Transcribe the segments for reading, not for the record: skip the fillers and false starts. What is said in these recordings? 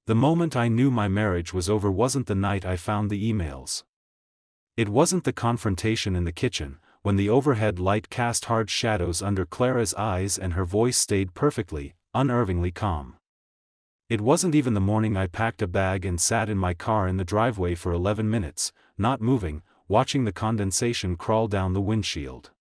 The moment I knew my marriage was over wasn't the night I found the emails. It wasn't the confrontation in the kitchen, when the overhead light cast hard shadows under Clara's eyes and her voice stayed perfectly, unervingly calm. It wasn't even the morning I packed a bag and sat in my car in the driveway for 11 minutes, not moving, watching the condensation crawl down the windshield.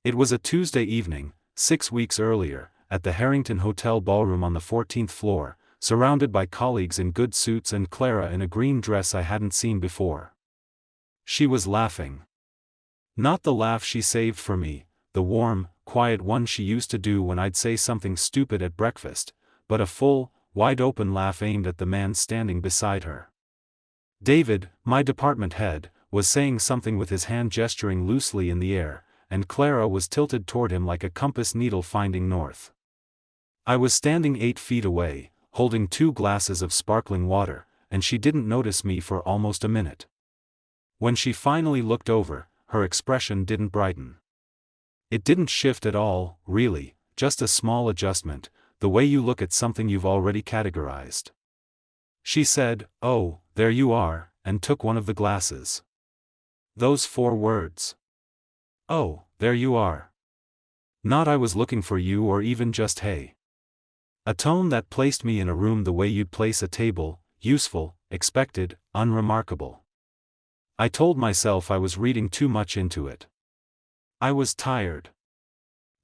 It was a Tuesday evening, 6 weeks earlier, at the Harrington Hotel ballroom on the 14th floor, surrounded by colleagues in good suits and Clara in a green dress I hadn't seen before. She was laughing. Not the laugh she saved for me, the warm, quiet one she used to do when I'd say something stupid at breakfast, but a full, wide-open laugh aimed at the man standing beside her. David, my department head, was saying something with his hand gesturing loosely in the air, and Clara was tilted toward him like a compass needle finding north. I was standing 8 feet away, holding 2 glasses of sparkling water, and she didn't notice me for almost a minute. When she finally looked over, her expression didn't brighten. It didn't shift at all, really, just a small adjustment, the way you look at something you've already categorized. She said, "Oh, there you are," and took one of the glasses. Those 4 words. "Oh, there you are." Not "I was looking for you" or even just "hey." A tone that placed me in a room the way you'd place a table, useful, expected, unremarkable. I told myself I was reading too much into it. I was tired.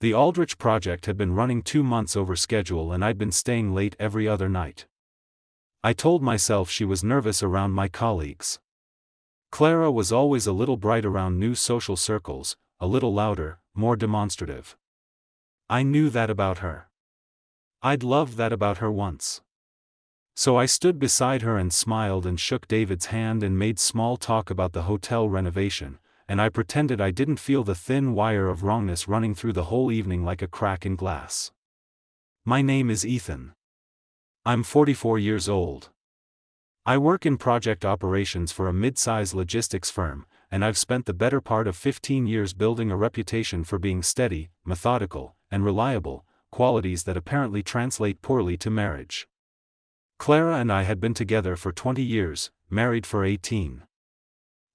The Aldrich project had been running 2 months over schedule and I'd been staying late every other night. I told myself she was nervous around my colleagues. Clara was always a little bright around new social circles, a little louder, more demonstrative. I knew that about her. I'd loved that about her once. So I stood beside her and smiled and shook David's hand and made small talk about the hotel renovation, and I pretended I didn't feel the thin wire of wrongness running through the whole evening like a crack in glass. My name is Ethan. I'm 44 years old. I work in project operations for a mid-size logistics firm, and I've spent the better part of 15 years building a reputation for being steady, methodical, and reliable, qualities that apparently translate poorly to marriage. Clara and I had been together for 20 years, married for 18.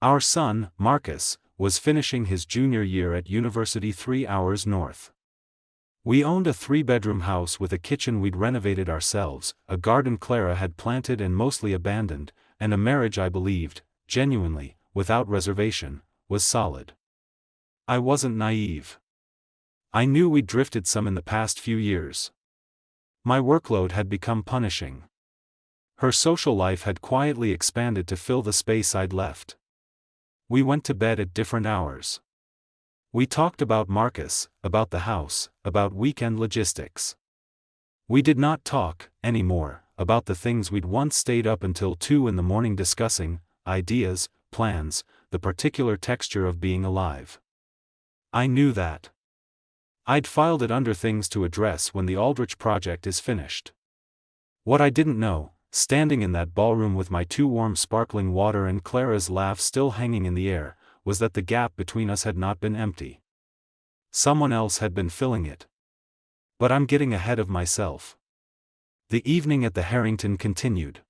Our son, Marcus, was finishing his junior year at university 3 hours north. We owned a 3-bedroom house with a kitchen we'd renovated ourselves, a garden Clara had planted and mostly abandoned, and a marriage I believed, genuinely, without reservation, was solid. I wasn't naive. I knew we'd drifted some in the past few years. My workload had become punishing. Her social life had quietly expanded to fill the space I'd left. We went to bed at different hours. We talked about Marcus, about the house, about weekend logistics. We did not talk, anymore, about the things we'd once stayed up until 2 in the morning discussing, ideas, plans, the particular texture of being alive. I knew that. I'd filed it under things to address when the Aldrich project is finished. What I didn't know, standing in that ballroom with my 2 warm sparkling water and Clara's laugh still hanging in the air, was that the gap between us had not been empty. Someone else had been filling it. But I'm getting ahead of myself. The evening at the Harrington continued.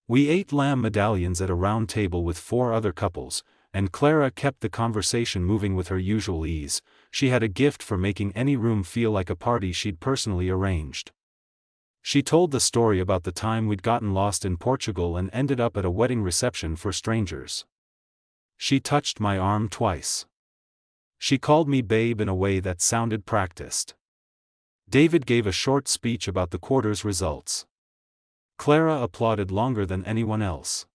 We ate lamb medallions at a round table with 4 other couples, and Clara kept the conversation moving with her usual ease. She had a gift for making any room feel like a party she'd personally arranged. She told the story about the time we'd gotten lost in Portugal and ended up at a wedding reception for strangers. She touched my arm twice. She called me babe in a way that sounded practiced. David gave a short speech about the quarter's results. Clara applauded longer than anyone else.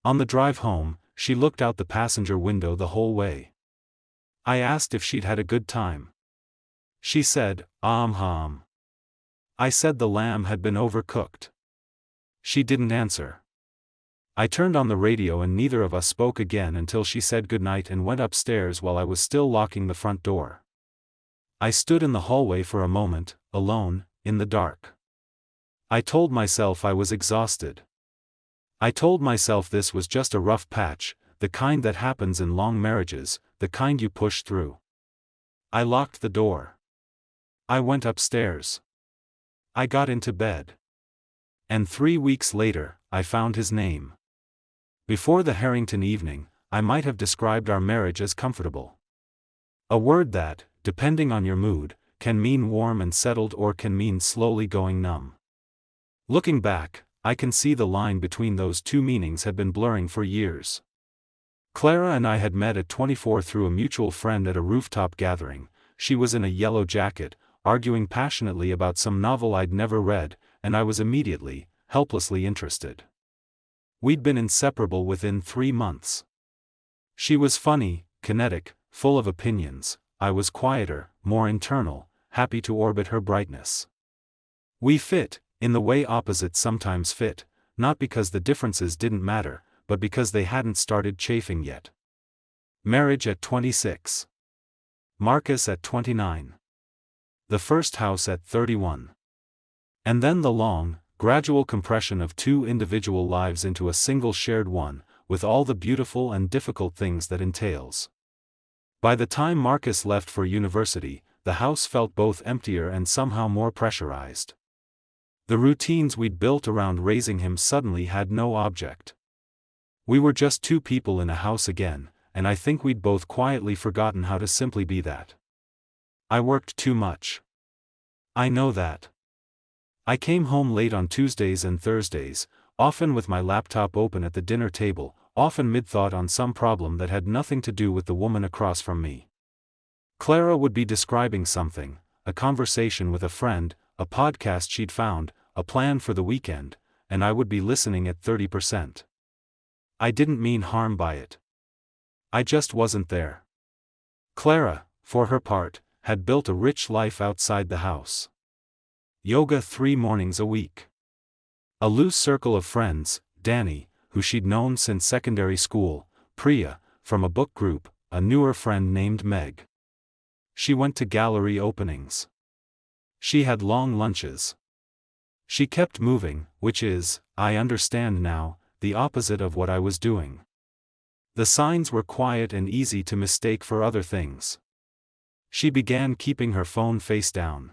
On the drive home, she looked out the passenger window the whole way. I asked if she'd had a good time. She said, hum. I said the lamb had been overcooked. She didn't answer. I turned on the radio and neither of us spoke again until she said goodnight and went upstairs while I was still locking the front door. I stood in the hallway for a moment, alone, in the dark. I told myself I was exhausted. I told myself this was just a rough patch, the kind that happens in long marriages, the kind you push through. I locked the door. I went upstairs. I got into bed. And 3 weeks later, I found his name. Before the Harrington evening, I might have described our marriage as comfortable. A word that, depending on your mood, can mean warm and settled or can mean slowly going numb. Looking back, I can see the line between those two meanings had been blurring for years. Clara and I had met at 24 through a mutual friend at a rooftop gathering. She was in a yellow jacket, arguing passionately about some novel I'd never read, and I was immediately, helplessly interested. We'd been inseparable within 3 months. She was funny, kinetic, full of opinions. I was quieter, more internal, happy to orbit her brightness. We fit, in the way opposites sometimes fit, not because the differences didn't matter, but because they hadn't started chafing yet. Marriage at 26. Marcus at 29. The first house at 31. And then the long, gradual compression of two individual lives into a single shared one, with all the beautiful and difficult things that entails. By the time Marcus left for university, the house felt both emptier and somehow more pressurized. The routines we'd built around raising him suddenly had no object. We were just two people in a house again, and I think we'd both quietly forgotten how to simply be that. I worked too much. I know that. I came home late on Tuesdays and Thursdays, often with my laptop open at the dinner table, often mid-thought on some problem that had nothing to do with the woman across from me. Clara would be describing something, a conversation with a friend, a podcast she'd found, a plan for the weekend, and I would be listening at 30%. I didn't mean harm by it. I just wasn't there. Clara, for her part, had built a rich life outside the house. Yoga 3 mornings a week. A loose circle of friends, Danny, who she'd known since secondary school, Priya, from a book group, a newer friend named Meg. She went to gallery openings. She had long lunches. She kept moving, which is, I understand now, the opposite of what I was doing. The signs were quiet and easy to mistake for other things. She began keeping her phone face down.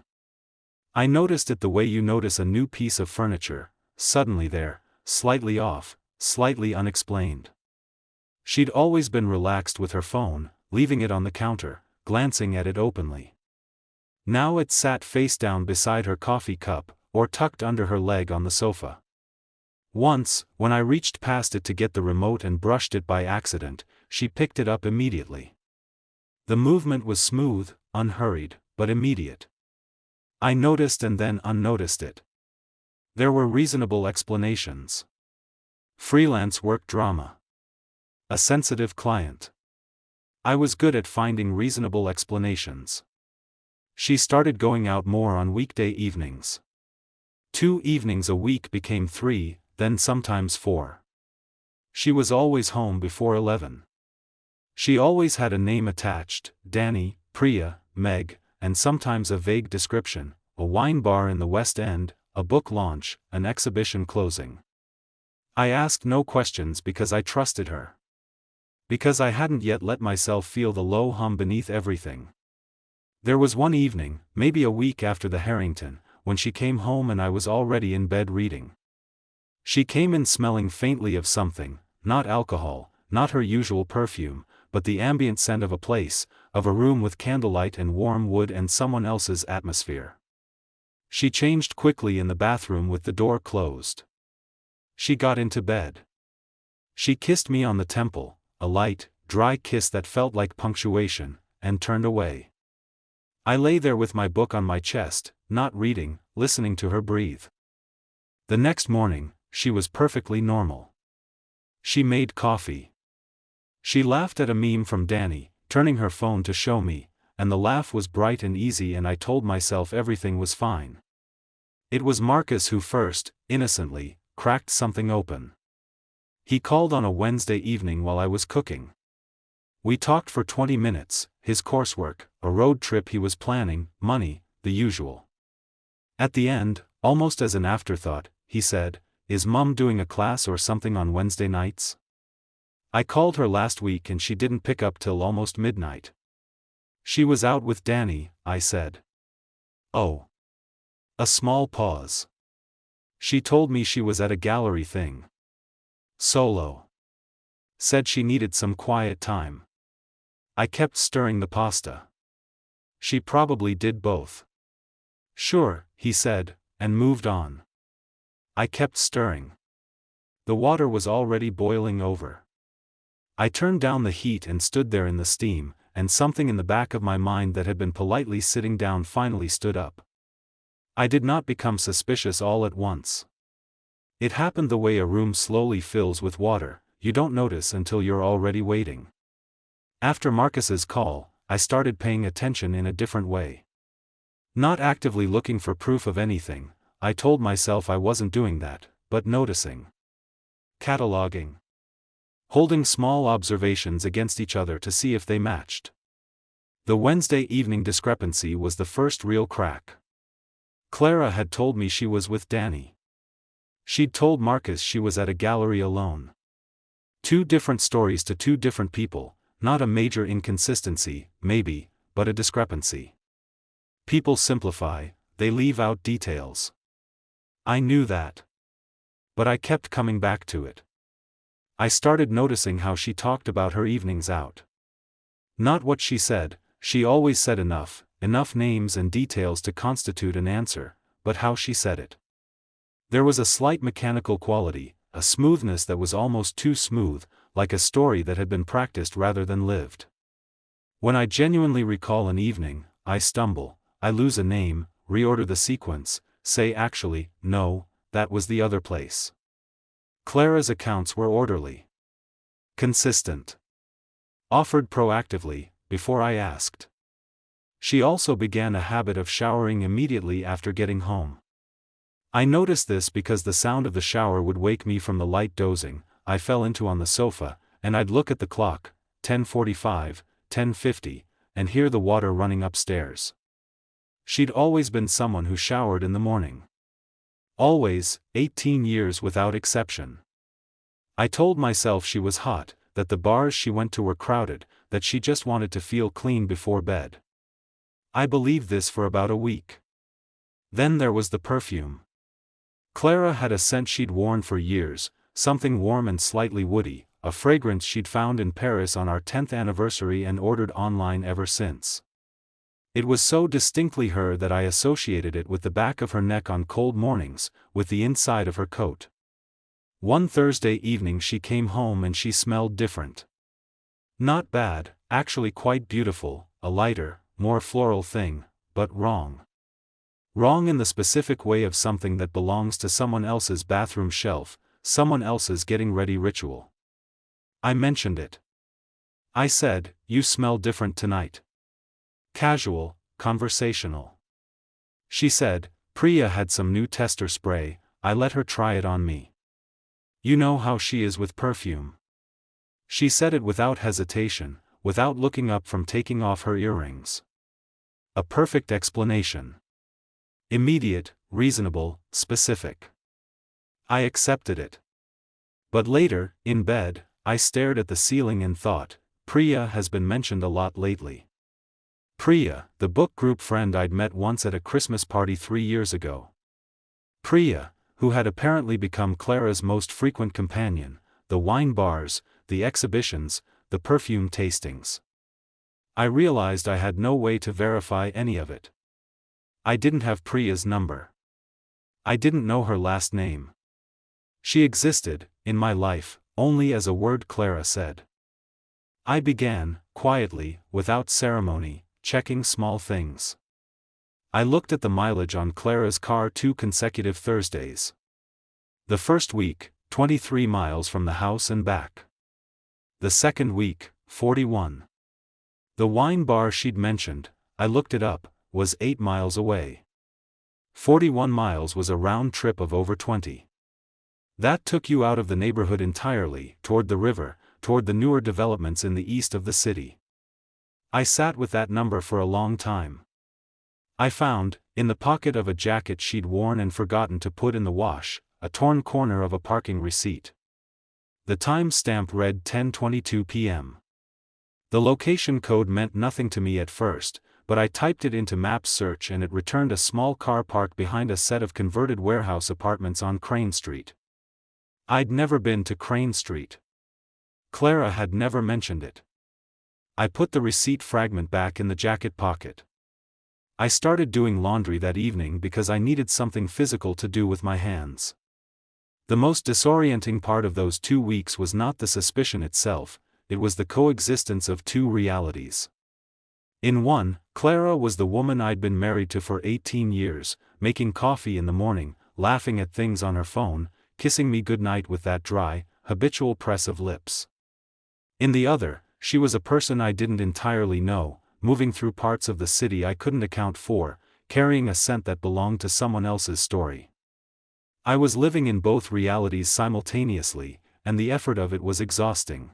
I noticed it the way you notice a new piece of furniture, suddenly there, slightly off, slightly unexplained. She'd always been relaxed with her phone, leaving it on the counter, glancing at it openly. Now it sat face down beside her coffee cup, or tucked under her leg on the sofa. Once, when I reached past it to get the remote and brushed it by accident, she picked it up immediately. The movement was smooth, unhurried, but immediate. I noticed and then unnoticed it. There were reasonable explanations. Freelance work drama. A sensitive client. I was good at finding reasonable explanations. She started going out more on weekday evenings. 2 evenings a week became 3, then sometimes 4. She was always home before 11. She always had a name attached, Danny, Priya, Meg, and sometimes a vague description, a wine bar in the West End, a book launch, an exhibition closing. I asked no questions because I trusted her. Because I hadn't yet let myself feel the low hum beneath everything. There was one evening, maybe a week after the Harrington, when she came home and I was already in bed reading. She came in smelling faintly of something, not alcohol, not her usual perfume, but the ambient scent of a place, of a room with candlelight and warm wood and someone else's atmosphere. She changed quickly in the bathroom with the door closed. She got into bed. She kissed me on the temple, a light, dry kiss that felt like punctuation, and turned away. I lay there with my book on my chest, not reading, listening to her breathe. The next morning, she was perfectly normal. She made coffee. She laughed at a meme from Danny, turning her phone to show me, and the laugh was bright and easy and I told myself everything was fine. It was Marcus who first, innocently, cracked something open. He called on a Wednesday evening while I was cooking. We talked for 20 minutes, his coursework, a road trip he was planning, money, the usual. At the end, almost as an afterthought, he said, "Is Mum doing a class or something on Wednesday nights?" I called her last week and she didn't pick up till almost midnight. She was out with Danny, I said. Oh. A small pause. She told me she was at a gallery thing. Solo. Said she needed some quiet time. I kept stirring the pasta. She probably did both. Sure, he said, and moved on. I kept stirring. The water was already boiling over. I turned down the heat and stood there in the steam, and something in the back of my mind that had been politely sitting down finally stood up. I did not become suspicious all at once. It happened the way a room slowly fills with water, you don't notice until you're already waiting. After Marcus's call, I started paying attention in a different way. Not actively looking for proof of anything, I told myself I wasn't doing that, but noticing. Cataloging. Holding small observations against each other to see if they matched. The Wednesday evening discrepancy was the first real crack. Clara had told me she was with Danny. She'd told Marcus she was at a gallery alone. Two different stories to two different people, not a major inconsistency, maybe, but a discrepancy. People simplify, they leave out details. I knew that. But I kept coming back to it. I started noticing how she talked about her evenings out. Not what she said, she always said enough names and details to constitute an answer, but how she said it. There was a slight mechanical quality, a smoothness that was almost too smooth, like a story that had been practiced rather than lived. When I genuinely recall an evening, I stumble, I lose a name, reorder the sequence, say actually, no, that was the other place. Clara's accounts were orderly. Consistent. Offered proactively, before I asked. She also began a habit of showering immediately after getting home. I noticed this because the sound of the shower would wake me from the light dozing I fell into on the sofa, and I'd look at the clock, 10:45, 10:50, and hear the water running upstairs. She'd always been someone who showered in the morning. Always, 18 years without exception. I told myself she was hot, that the bars she went to were crowded, that she just wanted to feel clean before bed. I believed this for about a week. Then there was the perfume. Clara had a scent she'd worn for years, something warm and slightly woody, a fragrance she'd found in Paris on our 10th anniversary and ordered online ever since. It was so distinctly her that I associated it with the back of her neck on cold mornings, with the inside of her coat. One Thursday evening she came home and she smelled different. Not bad, actually quite beautiful, a lighter, more floral thing, but wrong. Wrong in the specific way of something that belongs to someone else's bathroom shelf, someone else's getting ready ritual. I mentioned it. I said, "You smell different tonight." Casual, conversational. She said, "Priya had some new tester spray, I let her try it on me. You know how she is with perfume." She said it without hesitation, without looking up from taking off her earrings. A perfect explanation. Immediate, reasonable, specific. I accepted it. But later, in bed, I stared at the ceiling and thought, Priya has been mentioned a lot lately. Priya, the book group friend I'd met once at a Christmas party 3 years ago. Priya, who had apparently become Clara's most frequent companion, the wine bars, the exhibitions, the perfume tastings. I realized I had no way to verify any of it. I didn't have Priya's number. I didn't know her last name. She existed, in my life, only as a word Clara said. I began, quietly, without ceremony, checking small things. I looked at the mileage on Clara's car 2 consecutive Thursdays. The first week, 23 miles from the house and back. The second week, 41. The wine bar she'd mentioned, I looked it up, was 8 miles away. 41 miles was a round trip of over 20. That took you out of the neighborhood entirely, toward the river, toward the newer developments in the east of the city. I sat with that number for a long time. I found, in the pocket of a jacket she'd worn and forgotten to put in the wash, a torn corner of a parking receipt. The time stamp read 10:22 p.m. The location code meant nothing to me at first, but I typed it into Maps search and it returned a small car parked behind a set of converted warehouse apartments on Crane Street. I'd never been to Crane Street. Clara had never mentioned it. I put the receipt fragment back in the jacket pocket. I started doing laundry that evening because I needed something physical to do with my hands. The most disorienting part of those 2 weeks was not the suspicion itself, it was the coexistence of two realities. In one, Clara was the woman I'd been married to for 18 years, making coffee in the morning, laughing at things on her phone, kissing me goodnight with that dry, habitual press of lips. In the other, she was a person I didn't entirely know, moving through parts of the city I couldn't account for, carrying a scent that belonged to someone else's story. I was living in both realities simultaneously, and the effort of it was exhausting.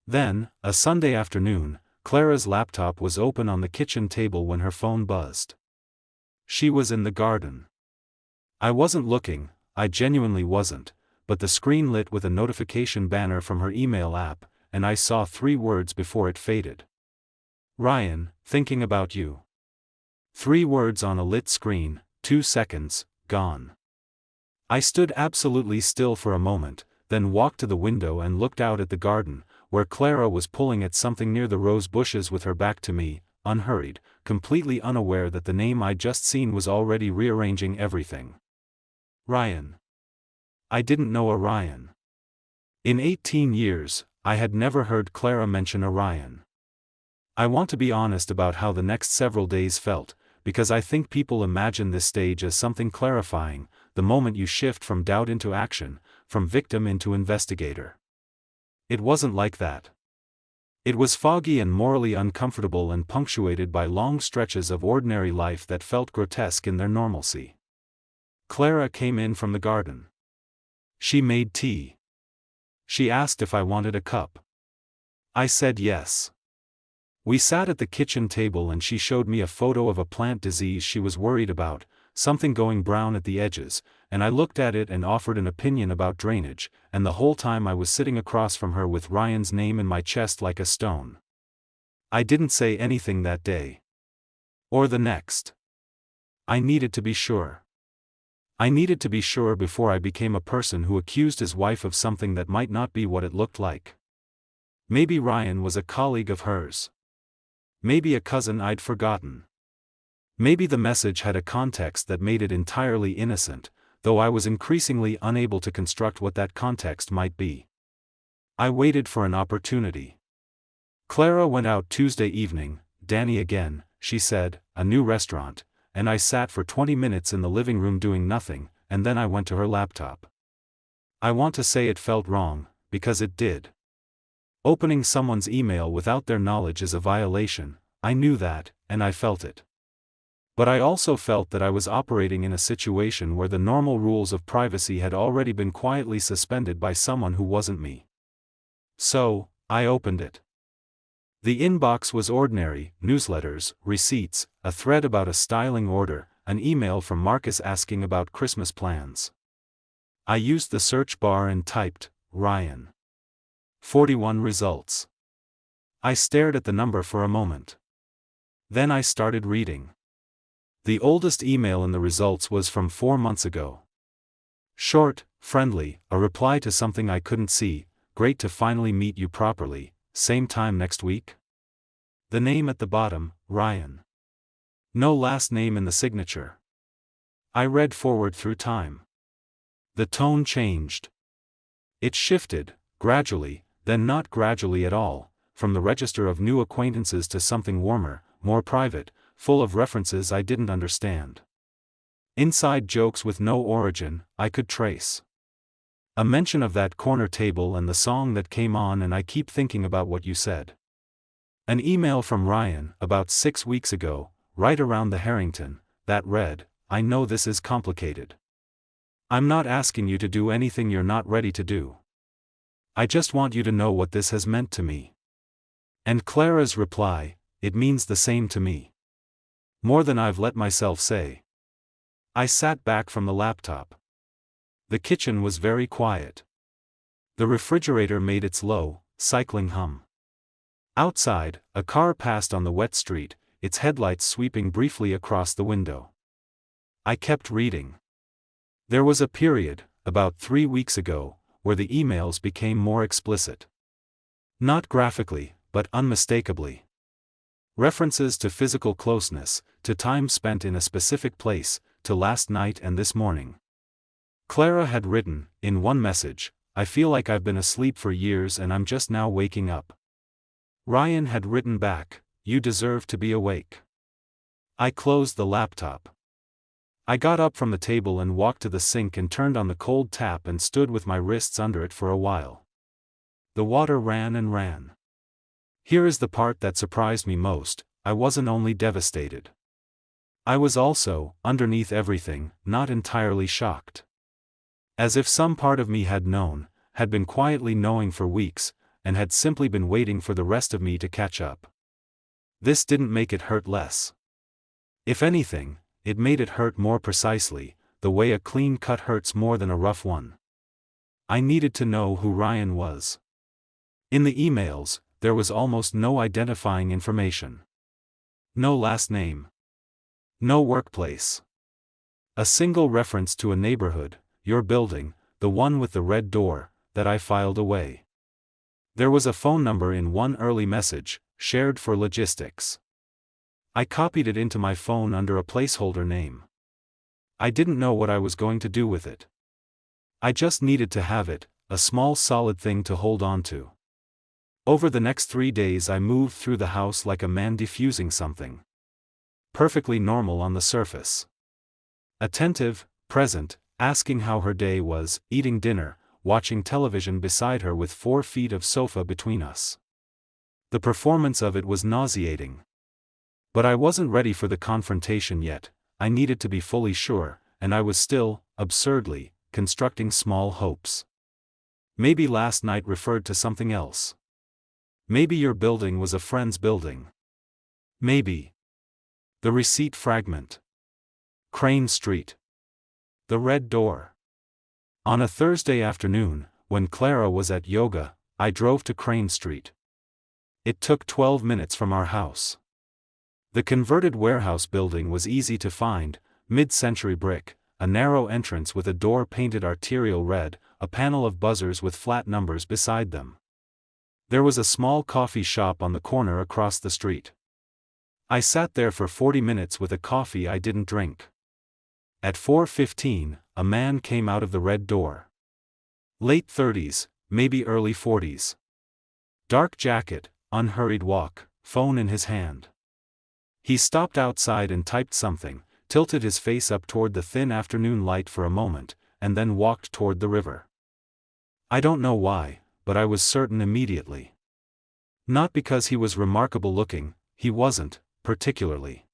Then, a Sunday afternoon, Clara's laptop was open on the kitchen table when her phone buzzed. She was in the garden. I wasn't looking, I genuinely wasn't, but the screen lit with a notification banner from her email app, and I saw 3 words before it faded. Ryan, thinking about you. 3 words on a lit screen, 2 seconds, gone. I stood absolutely still for a moment, then walked to the window and looked out at the garden, where Clara was pulling at something near the rose bushes with her back to me, unhurried, completely unaware that the name I'd just seen was already rearranging everything. Ryan. I didn't know a Ryan. In 18 years, I had never heard Clara mention a Ryan. I want to be honest about how the next several days felt, because I think people imagine this stage as something clarifying, the moment you shift from doubt into action, from victim into investigator. It wasn't like that. It was foggy and morally uncomfortable and punctuated by long stretches of ordinary life that felt grotesque in their normalcy. Clara came in from the garden. She made tea. She asked if I wanted a cup. I said yes. We sat at the kitchen table and she showed me a photo of a plant disease she was worried about, something going brown at the edges, and I looked at it and offered an opinion about drainage, and the whole time I was sitting across from her with Ryan's name in my chest like a stone. I didn't say anything that day. Or the next. I needed to be sure. I needed to be sure before I became a person who accused his wife of something that might not be what it looked like. Maybe Ryan was a colleague of hers. Maybe a cousin I'd forgotten. Maybe the message had a context that made it entirely innocent, though I was increasingly unable to construct what that context might be. I waited for an opportunity. Clara went out Tuesday evening, Danny again, she said, a new restaurant, and I sat for 20 minutes in the living room doing nothing, and then I went to her laptop. I want to say it felt wrong, because it did. Opening someone's email without their knowledge is a violation, I knew that, and I felt it. But I also felt that I was operating in a situation where the normal rules of privacy had already been quietly suspended by someone who wasn't me. So, I opened it. The inbox was ordinary: newsletters, receipts, a thread about a styling order, an email from Marcus asking about Christmas plans. I used the search bar and typed, Ryan. 41 results. I stared at the number for a moment. Then I started reading. The oldest email in the results was from 4 months ago. Short, friendly, a reply to something I couldn't see: great to finally meet you properly, same time next week? The name at the bottom, Ryan. No last name in the signature. I read forward through time. The tone changed. It shifted, gradually, then not gradually at all, from the register of new acquaintances to something warmer, more private, full of references I didn't understand. Inside jokes with no origin, I could trace. A mention of that corner table and the song that came on, and I keep thinking about what you said. An email from Ryan, about 6 weeks ago, right around the Harrington, that read, I know this is complicated. I'm not asking you to do anything you're not ready to do. I just want you to know what this has meant to me. And Clara's reply, it means the same to me. More than I've let myself say. I sat back from the laptop. The kitchen was very quiet. The refrigerator made its low, cycling hum. Outside, a car passed on the wet street, its headlights sweeping briefly across the window. I kept reading. There was a period, about 3 weeks ago, where the emails became more explicit. Not graphically, but unmistakably. References to physical closeness, to time spent in a specific place, to last night and this morning. Clara had written, in one message, "I feel like I've been asleep for years and I'm just now waking up." Ryan had written back, "You deserve to be awake." I closed the laptop. I got up from the table and walked to the sink and turned on the cold tap and stood with my wrists under it for a while. The water ran and ran. Here is the part that surprised me most: I wasn't only devastated. I was also, underneath everything, not entirely shocked. As if some part of me had known, had been quietly knowing for weeks, and had simply been waiting for the rest of me to catch up. This didn't make it hurt less. If anything, it made it hurt more precisely, the way a clean cut hurts more than a rough one. I needed to know who Ryan was. In the emails, there was almost no identifying information. No last name. No workplace. A single reference to a neighborhood, your building, the one with the red door, that I filed away. There was a phone number in one early message, shared for logistics. I copied it into my phone under a placeholder name. I didn't know what I was going to do with it. I just needed to have it, a small solid thing to hold on to. Over the next 3 days I moved through the house like a man defusing something. Perfectly normal on the surface. Attentive, present, asking how her day was, eating dinner, watching television beside her with 4 feet of sofa between us. The performance of it was nauseating. But I wasn't ready for the confrontation yet. I needed to be fully sure, and I was still, absurdly, constructing small hopes. Maybe last night referred to something else. Maybe your building was a friend's building. Maybe. The receipt fragment. Crane Street. The red door. On a Thursday afternoon, when Clara was at yoga, I drove to Crane Street. It took 12 minutes from our house. The converted warehouse building was easy to find, mid-century brick, a narrow entrance with a door painted arterial red, a panel of buzzers with flat numbers beside them. There was a small coffee shop on the corner across the street. I sat there for 40 minutes with a coffee I didn't drink. At 4:15, a man came out of the red door. Late 30s, maybe early 40s. Dark jacket, unhurried walk, phone in his hand. He stopped outside and typed something, tilted his face up toward the thin afternoon light for a moment, and then walked toward the river. I don't know why, but I was certain immediately. Not because he was remarkable looking, he wasn't, particularly.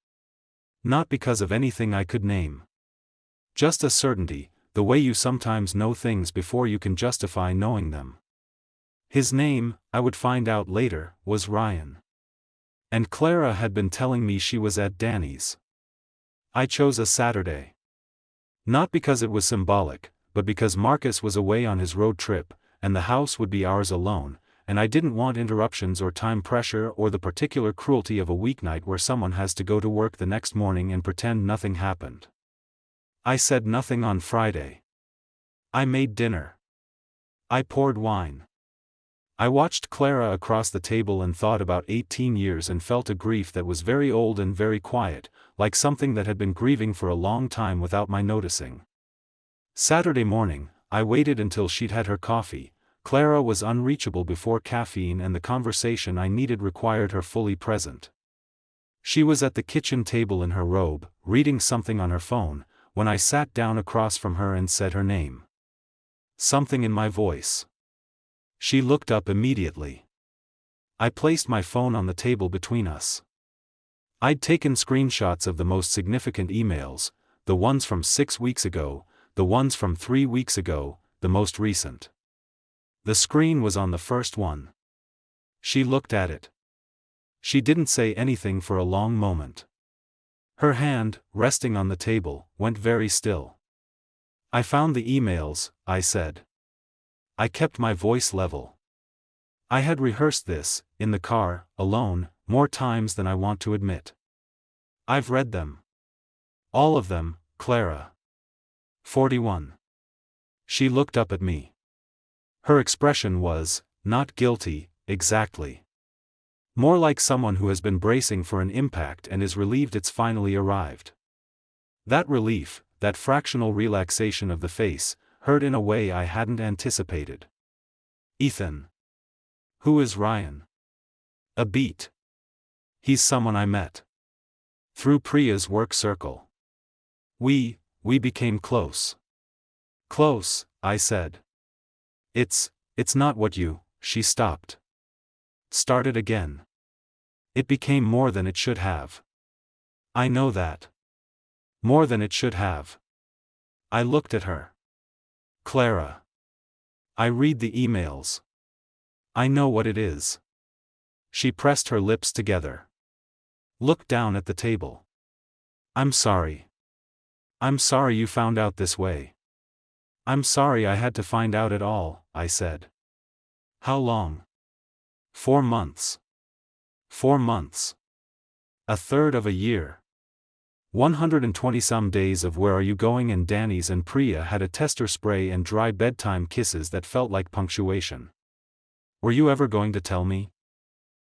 Not because of anything I could name. Just a certainty, the way you sometimes know things before you can justify knowing them. His name, I would find out later, was Ryan. And Clara had been telling me she was at Danny's. I chose a Saturday. Not because it was symbolic, but because Marcus was away on his road trip, and the house would be ours alone, and I didn't want interruptions or time pressure or the particular cruelty of a weeknight where someone has to go to work the next morning and pretend nothing happened. I said nothing on Friday. I made dinner. I poured wine. I watched Clara across the table and thought about 18 years and felt a grief that was very old and very quiet, like something that had been grieving for a long time without my noticing. Saturday morning, I waited until she'd had her coffee. Clara was unreachable before caffeine and the conversation I needed required her fully present. She was at the kitchen table in her robe, reading something on her phone, when I sat down across from her and said her name. Something in my voice. She looked up immediately. I placed my phone on the table between us. I'd taken screenshots of the most significant emails, the ones from 6 weeks ago, the ones from 3 weeks ago, the most recent. The screen was on the first one. She looked at it. She didn't say anything for a long moment. Her hand, resting on the table, went very still. I found the emails, I said. I kept my voice level. I had rehearsed this, in the car, alone, more times than I want to admit. I've read them. All of them, Clara. 41. She looked up at me. Her expression was, not guilty, exactly. More like someone who has been bracing for an impact and is relieved it's finally arrived. That relief, that fractional relaxation of the face, hurt in a way I hadn't anticipated. Ethan. Who is Ryan? A beat. He's someone I met. Through Priya's work circle. We became close. Close, I said. It's not what you, she stopped. Started again. It became more than it should have. I know that. More than it should have. I looked at her. Clara. I read the emails. I know what it is. She pressed her lips together. Looked down at the table. I'm sorry. I'm sorry you found out this way. I'm sorry I had to find out at all, I said. How long? 4 months. 4 months. A third of a year. 120-some days of Where Are You Going, and Danny's and Priya had a tester spray and dry bedtime kisses that felt like punctuation. Were you ever going to tell me?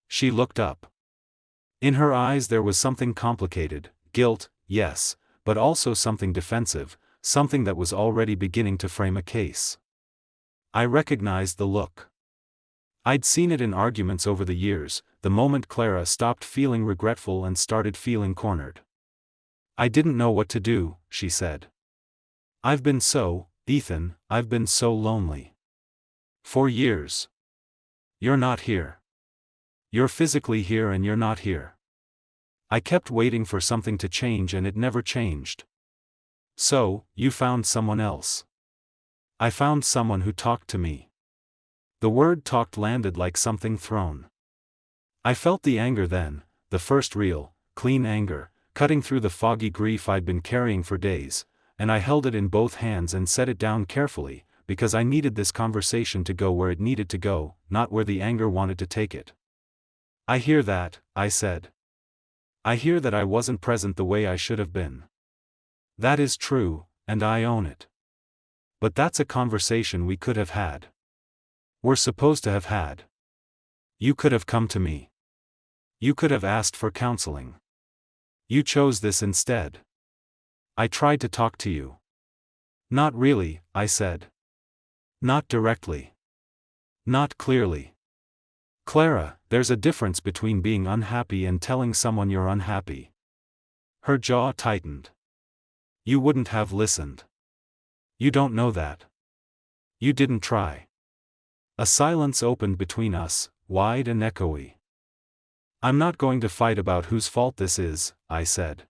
She looked up. In her eyes there was something complicated, guilt, yes, but also something defensive, something that was already beginning to frame a case. I recognized the look. I'd seen it in arguments over the years, the moment Clara stopped feeling regretful and started feeling cornered. I didn't know what to do, she said. Ethan, I've been so lonely. For years. You're not here. You're physically here and you're not here. I kept waiting for something to change and it never changed. So, you found someone else. I found someone who talked to me. The word talked landed like something thrown. I felt the anger then, the first real, clean anger, cutting through the foggy grief I'd been carrying for days, and I held it in both hands and set it down carefully, because I needed this conversation to go where it needed to go, not where the anger wanted to take it. I hear that, I said. I hear that I wasn't present the way I should have been. That is true, and I own it. But that's a conversation we could have had. We're supposed to have had. You could have come to me. You could have asked for counseling. You chose this instead. I tried to talk to you. Not really, I said. Not directly. Not clearly. Clara, there's a difference between being unhappy and telling someone you're unhappy. Her jaw tightened. You wouldn't have listened. You don't know that. You didn't try. A silence opened between us, wide and echoey. I'm not going to fight about whose fault this is, I said.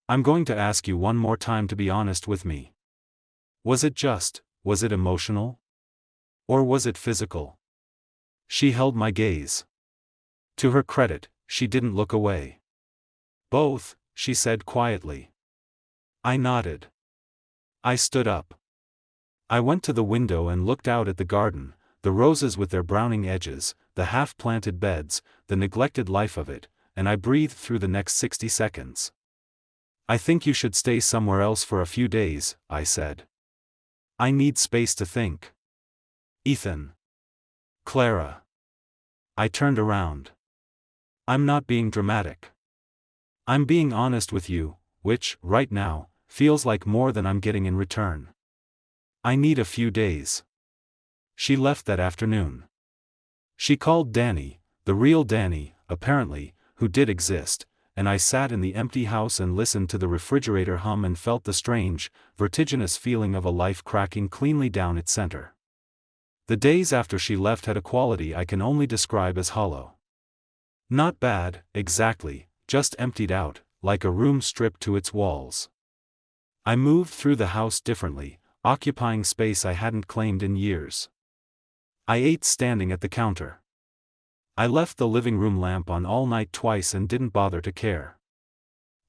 I'm going to ask you one more time to be honest with me. Was it emotional? Or was it physical? She held my gaze. To her credit, she didn't look away. Both, she said quietly. I nodded. I stood up. I went to the window and looked out at the garden, the roses with their browning edges, the half-planted beds, the neglected life of it, and I breathed through the next 60 seconds. I think you should stay somewhere else for a few days, I said. I need space to think. Ethan. Clara. I turned around. I'm not being dramatic. I'm being honest with you, which, right now, feels like more than I'm getting in return. I need a few days. She left that afternoon. She called Danny, the real Danny, apparently, who did exist, and I sat in the empty house and listened to the refrigerator hum and felt the strange, vertiginous feeling of a life cracking cleanly down its center. The days after she left had a quality I can only describe as hollow. Not bad, exactly, just emptied out, like a room stripped to its walls. I moved through the house differently, occupying space I hadn't claimed in years. I ate standing at the counter. I left the living room lamp on all night twice and didn't bother to care.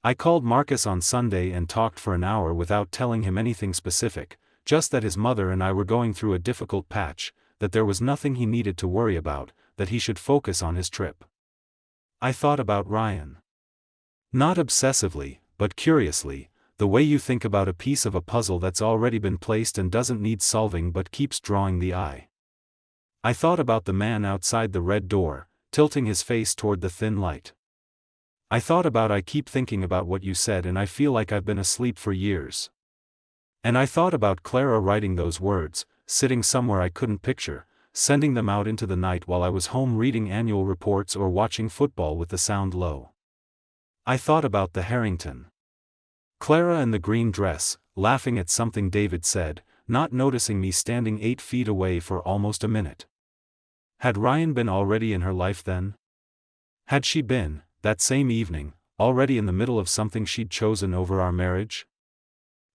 I called Marcus on Sunday and talked for an hour without telling him anything specific, just that his mother and I were going through a difficult patch, that there was nothing he needed to worry about, that he should focus on his trip. I thought about Ryan. Not obsessively, but curiously, the way you think about a piece of a puzzle that's already been placed and doesn't need solving but keeps drawing the eye. I thought about the man outside the red door, tilting his face toward the thin light. I thought about I keep thinking about what you said and I feel like I've been asleep for years. And I thought about Clara writing those words, sitting somewhere I couldn't picture, sending them out into the night while I was home reading annual reports or watching football with the sound low. I thought about the Harrington. Clara in the green dress, laughing at something David said, not noticing me standing 8 feet away for almost a minute. Had Ryan been already in her life then? Had she been, that same evening, already in the middle of something she'd chosen over our marriage?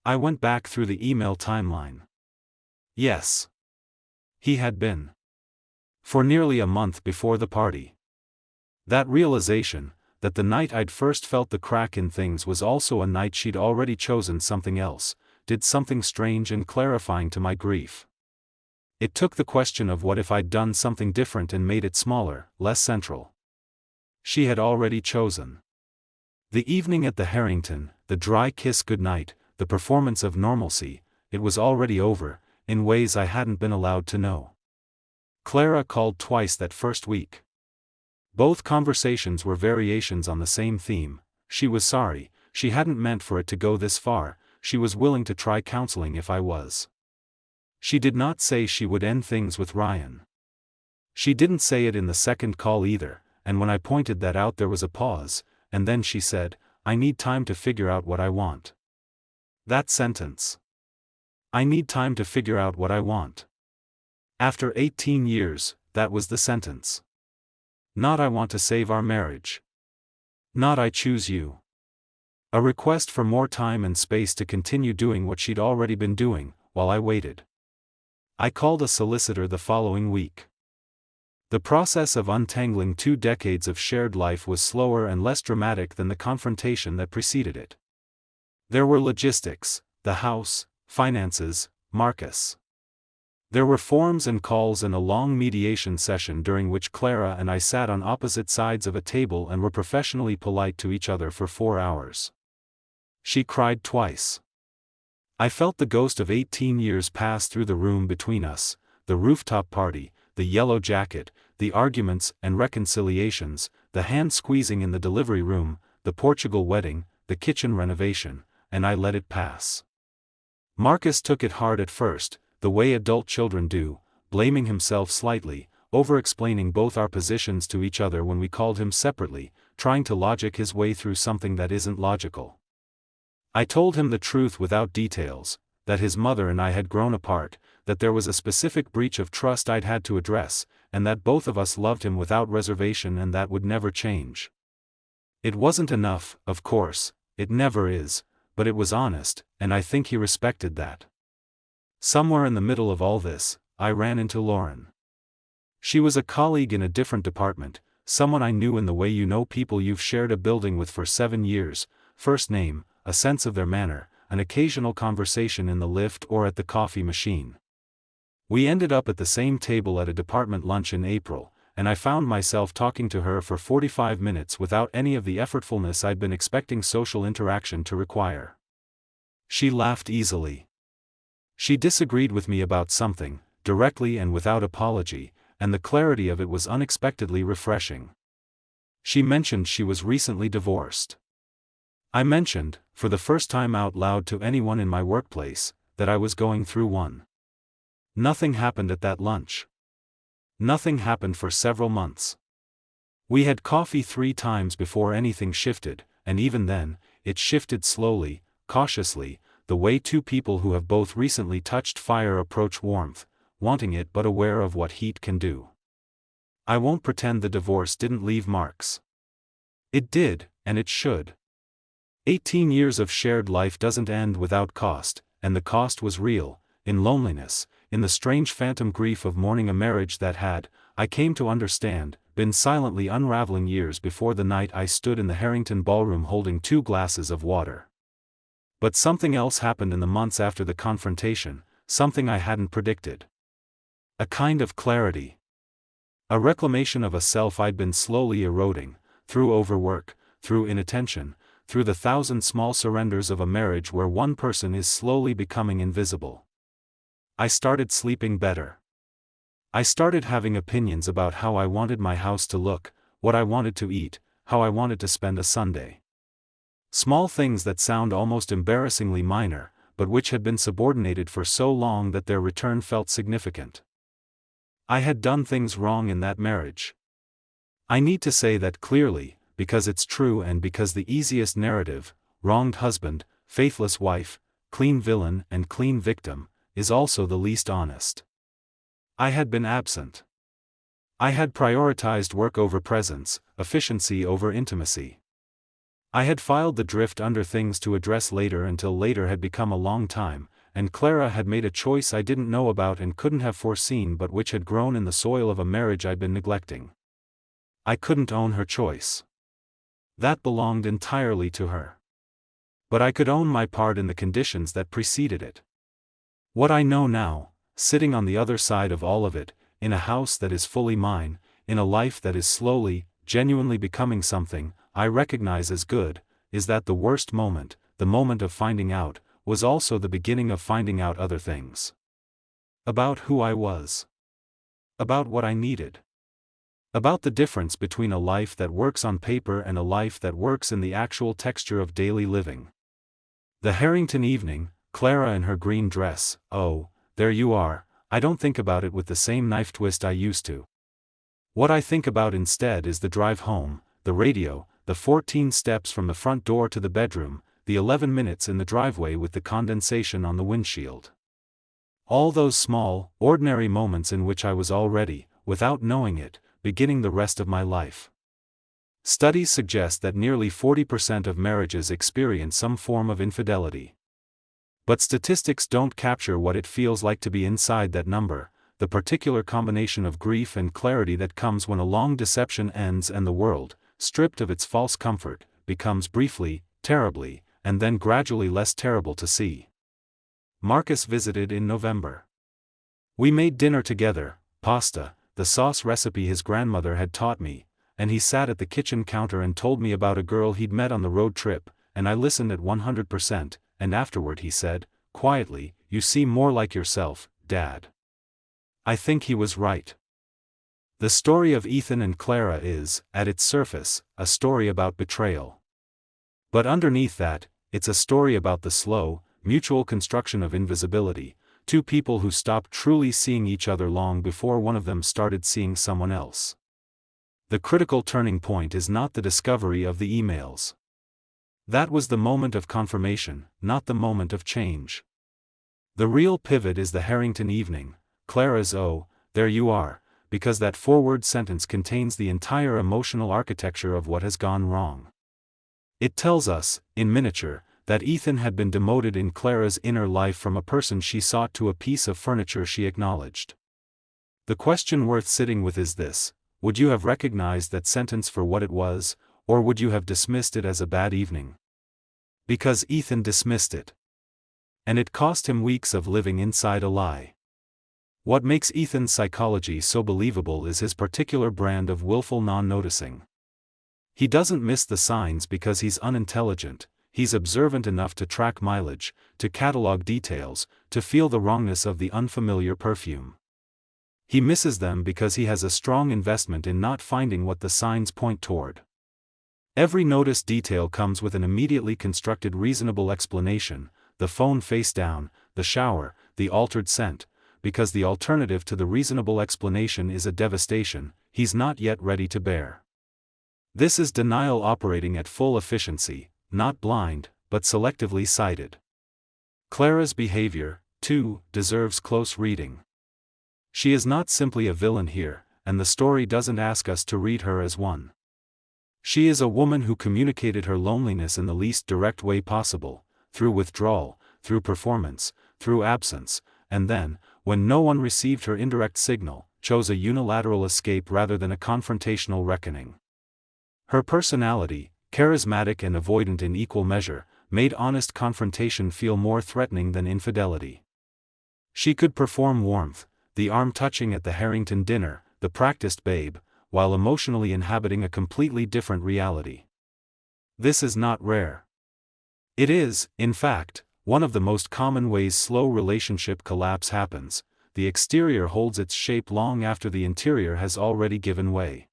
I went back through the email timeline. Yes. He had been. For nearly a month before the party. That realization, that the night I'd first felt the crack in things was also a night she'd already chosen something else, did something strange and clarifying to my grief. It took the question of what if I'd done something different and made it smaller, less central. She had already chosen. The evening at the Harrington, the dry kiss goodnight, the performance of normalcy, it was already over, in ways I hadn't been allowed to know. Clara called twice that first week. Both conversations were variations on the same theme. She was sorry, she hadn't meant for it to go this far, she was willing to try counseling if I was. She did not say she would end things with Ryan. She didn't say it in the second call either, and when I pointed that out there was a pause, and then she said, I need time to figure out what I want. That sentence. I need time to figure out what I want. After 18 years, that was the sentence. Not I want to save our marriage. Not I choose you. A request for more time and space to continue doing what she'd already been doing, while I waited. I called a solicitor the following week. The process of untangling 2 decades of shared life was slower and less dramatic than the confrontation that preceded it. There were logistics, the house, finances, Marcus. There were forms and calls and a long mediation session during which Clara and I sat on opposite sides of a table and were professionally polite to each other for 4 hours. She cried twice. I felt the ghost of 18 years pass through the room between us, the rooftop party, the yellow jacket, the arguments and reconciliations, the hand squeezing in the delivery room, the Portugal wedding, the kitchen renovation, and I let it pass. Marcus took it hard at first, the way adult children do, blaming himself slightly, over-explaining both our positions to each other when we called him separately, trying to logic his way through something that isn't logical. I told him the truth without details, that his mother and I had grown apart, that there was a specific breach of trust I'd had to address, and that both of us loved him without reservation and that would never change. It wasn't enough, of course, it never is, but it was honest, and I think he respected that. Somewhere in the middle of all this, I ran into Lauren. She was a colleague in a different department, someone I knew in the way you know people you've shared a building with for 7 years, first name, a sense of their manner, an occasional conversation in the lift or at the coffee machine. We ended up at the same table at a department lunch in April, and I found myself talking to her for 45 minutes without any of the effortfulness I'd been expecting social interaction to require. She laughed easily. She disagreed with me about something, directly and without apology, and the clarity of it was unexpectedly refreshing. She mentioned she was recently divorced. I mentioned, for the first time out loud to anyone in my workplace, that I was going through one. Nothing happened at that lunch. Nothing happened for several months. We had coffee 3 times before anything shifted, and even then, it shifted slowly, cautiously, the way 2 people who have both recently touched fire approach warmth, wanting it but aware of what heat can do. I won't pretend the divorce didn't leave marks. It did, and it should. 18 years of shared life doesn't end without cost, and the cost was real, in loneliness, in the strange phantom grief of mourning a marriage that had, I came to understand, been silently unraveling years before the night I stood in the Harrington ballroom holding 2 glasses of water. But something else happened in the months after the confrontation, something I hadn't predicted. A kind of clarity. A reclamation of a self I'd been slowly eroding, through overwork, through inattention, through the thousand small surrenders of a marriage where one person is slowly becoming invisible. I started sleeping better. I started having opinions about how I wanted my house to look, what I wanted to eat, how I wanted to spend a Sunday. Small things that sound almost embarrassingly minor, but which had been subordinated for so long that their return felt significant. I had done things wrong in that marriage. I need to say that clearly, because it's true and because the easiest narrative, wronged husband, faithless wife, clean villain and clean victim, is also the least honest. I had been absent. I had prioritized work over presence, efficiency over intimacy. I had filed the drift under things to address later until later had become a long time, and Clara had made a choice I didn't know about and couldn't have foreseen but which had grown in the soil of a marriage I'd been neglecting. I couldn't own her choice. That belonged entirely to her. But I could own my part in the conditions that preceded it. What I know now, sitting on the other side of all of it, in a house that is fully mine, in a life that is slowly, genuinely becoming something I recognize as good, is that the worst moment, the moment of finding out, was also the beginning of finding out other things. About who I was. About what I needed. About the difference between a life that works on paper and a life that works in the actual texture of daily living. The Harrington evening, Clara in her green dress, oh, there you are, I don't think about it with the same knife twist I used to. What I think about instead is the drive home, the radio, the 14 steps from the front door to the bedroom, the 11 minutes in the driveway with the condensation on the windshield. All those small, ordinary moments in which I was already, without knowing it, beginning the rest of my life. Studies suggest that nearly 40% of marriages experience some form of infidelity. But statistics don't capture what it feels like to be inside that number, the particular combination of grief and clarity that comes when a long deception ends and the world, stripped of its false comfort, becomes briefly, terribly, and then gradually less terrible to see. Marcus visited in November. We made dinner together, pasta, the sauce recipe his grandmother had taught me, and he sat at the kitchen counter and told me about a girl he'd met on the road trip, and I listened at 100%, and afterward he said, quietly, "You seem more like yourself, Dad." I think he was right. The story of Ethan and Clara is, at its surface, a story about betrayal. But underneath that, it's a story about the slow, mutual construction of invisibility, two people who stopped truly seeing each other long before one of them started seeing someone else. The critical turning point is not the discovery of the emails. That was the moment of confirmation, not the moment of change. The real pivot is the Harrington evening, Clara's "Oh, there you are," because that forward sentence contains the entire emotional architecture of what has gone wrong. It tells us, in miniature, that Ethan had been demoted in Clara's inner life from a person she sought to a piece of furniture she acknowledged. The question worth sitting with is this: would you have recognized that sentence for what it was, or would you have dismissed it as a bad evening? Because Ethan dismissed it. And it cost him weeks of living inside a lie. What makes Ethan's psychology so believable is his particular brand of willful non-noticing. He doesn't miss the signs because he's unintelligent, he's observant enough to track mileage, to catalog details, to feel the wrongness of the unfamiliar perfume. He misses them because he has a strong investment in not finding what the signs point toward. Every noticed detail comes with an immediately constructed reasonable explanation: the phone face down, the shower, the altered scent, because the alternative to the reasonable explanation is a devastation he's not yet ready to bear. This is denial operating at full efficiency, not blind, but selectively sighted. Clara's behavior, too, deserves close reading. She is not simply a villain here, and the story doesn't ask us to read her as one. She is a woman who communicated her loneliness in the least direct way possible, through withdrawal, through performance, through absence, and then, when no one received her indirect signal, chose a unilateral escape rather than a confrontational reckoning. Her personality, charismatic and avoidant in equal measure, made honest confrontation feel more threatening than infidelity. She could perform warmth, the arm touching at the Harrington dinner, the practiced babe, while emotionally inhabiting a completely different reality. This is not rare. It is, in fact, one of the most common ways slow relationship collapse happens. The exterior holds its shape long after the interior has already given way.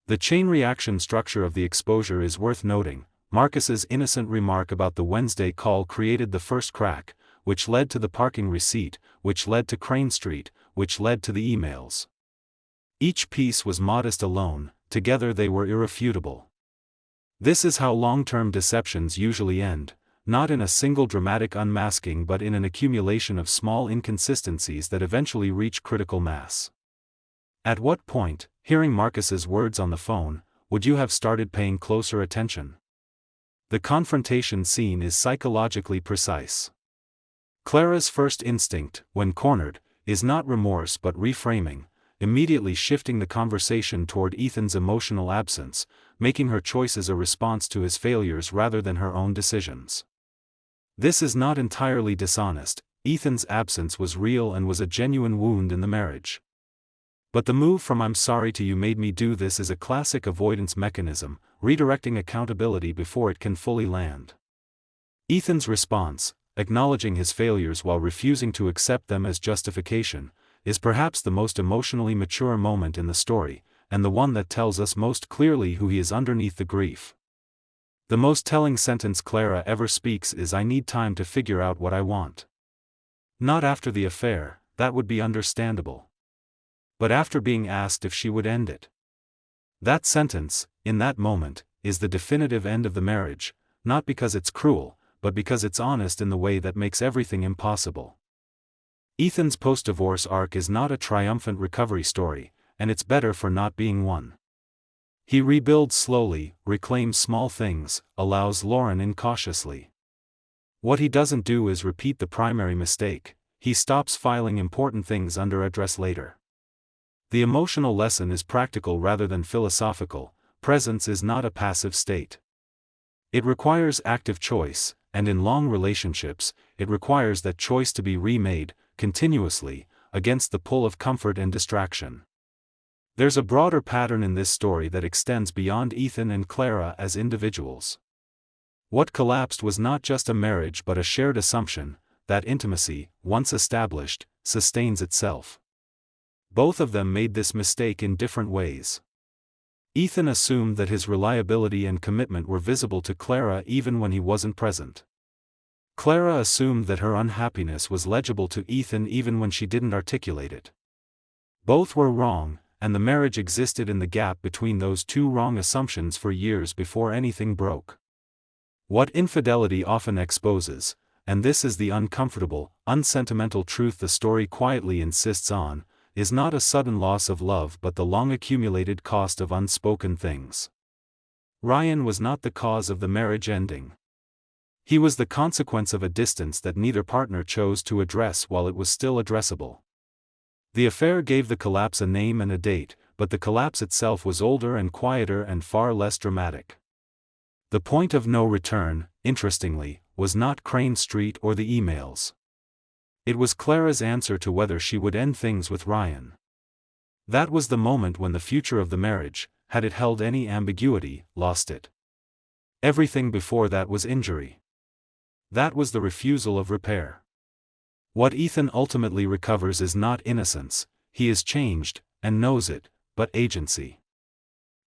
The chain reaction structure of the exposure is worth noting. Marcus's innocent remark about the Wednesday call created the first crack, which led to the parking receipt, which led to Crane Street, which led to the emails. Each piece was modest alone, together they were irrefutable. This is how long-term deceptions usually end, not in a single dramatic unmasking but in an accumulation of small inconsistencies that eventually reach critical mass. At what point, hearing Marcus's words on the phone, would you have started paying closer attention? The confrontation scene is psychologically precise. Clara's first instinct, when cornered, is not remorse but reframing, immediately shifting the conversation toward Ethan's emotional absence, making her choices a response to his failures rather than her own decisions. This is not entirely dishonest. Ethan's absence was real and was a genuine wound in the marriage. But the move from "I'm sorry" to "you made me do this" is a classic avoidance mechanism, redirecting accountability before it can fully land. Ethan's response, acknowledging his failures while refusing to accept them as justification, is perhaps the most emotionally mature moment in the story, and the one that tells us most clearly who he is underneath the grief. The most telling sentence Clara ever speaks is, "I need time to figure out what I want." Not after the affair, that would be understandable. But after being asked if she would end it. That sentence, in that moment, is the definitive end of the marriage, not because it's cruel, but because it's honest in the way that makes everything impossible. Ethan's post-divorce arc is not a triumphant recovery story, and it's better for not being one. He rebuilds slowly, reclaims small things, allows Lauren in cautiously. What he doesn't do is repeat the primary mistake. He stops filing important things under address later. The emotional lesson is practical rather than philosophical. Presence is not a passive state. It requires active choice, and in long relationships, it requires that choice to be remade, continuously, against the pull of comfort and distraction. There's a broader pattern in this story that extends beyond Ethan and Clara as individuals. What collapsed was not just a marriage but a shared assumption that intimacy, once established, sustains itself. Both of them made this mistake in different ways. Ethan assumed that his reliability and commitment were visible to Clara even when he wasn't present. Clara assumed that her unhappiness was legible to Ethan even when she didn't articulate it. Both were wrong, and the marriage existed in the gap between those two wrong assumptions for years before anything broke. What infidelity often exposes, and this is the uncomfortable, unsentimental truth the story quietly insists on, is not a sudden loss of love but the long-accumulated cost of unspoken things. Ryan was not the cause of the marriage ending. He was the consequence of a distance that neither partner chose to address while it was still addressable. The affair gave the collapse a name and a date, but the collapse itself was older and quieter and far less dramatic. The point of no return, interestingly, was not Crane Street or the emails. It was Clara's answer to whether she would end things with Ryan. That was the moment when the future of the marriage, had it held any ambiguity, lost it. Everything before that was injury. That was the refusal of repair. What Ethan ultimately recovers is not innocence, he is changed, and knows it, but agency.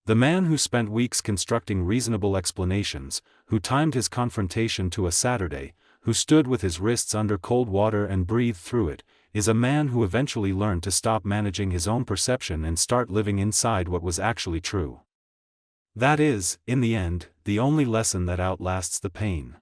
The man who spent weeks constructing reasonable explanations, who timed his confrontation to a Saturday, who stood with his wrists under cold water and breathed through it, is a man who eventually learned to stop managing his own perception and start living inside what was actually true. That is, in the end, the only lesson that outlasts the pain.